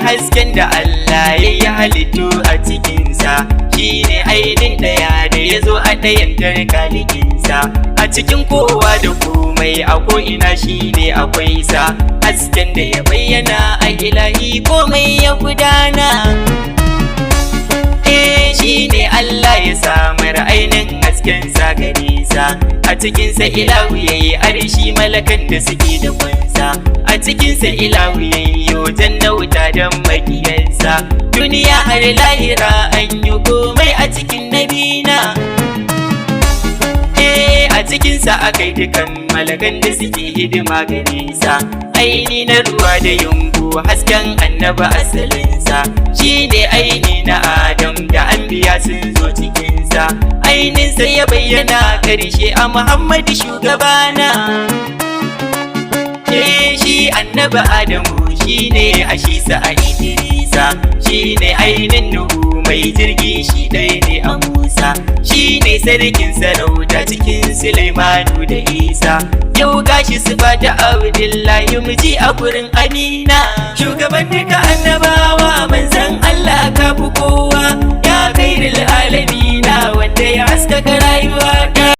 hasken da Allah ya yi halittu a cikinsa, shi ne ainihin ɗaya da ya zo a ɗayan tarkalikinsa. A cikin kowa da komai a ko'ina shi ne akwai sa, hasken da ya bayyana a ilahi komai ya gudana. Shi ne Allah ya samar ainihin haskensa gare sa, a cikinsa ilahu ya yi arshi malakan da suke da kwansa, a cikinsa ilahu ya yi yojan na wuta don makiyansa. Duniya har lahira an yi komai a cikin nabina. A cikinsa akai dukan malakan da suke hidima gare sa, aini na ruwa da yumbu hasken annaba asalinsa, shi ne aini na Adam da anbiya sun zo cikinsa, aininsa ya bayyana karshe a Muhammadu shugabana. Shi annaba Adamu shi ne a shi sa a Idrisa, shi ne ainin Nuhu mai jirgi shi ɗaya ne a Musa, shi ne sarkin sarauta cikin Sulaimanu da Isa. Yau gashi sifa da Abdullahi muji a gurin Amina, shugaban duka annabawa manzan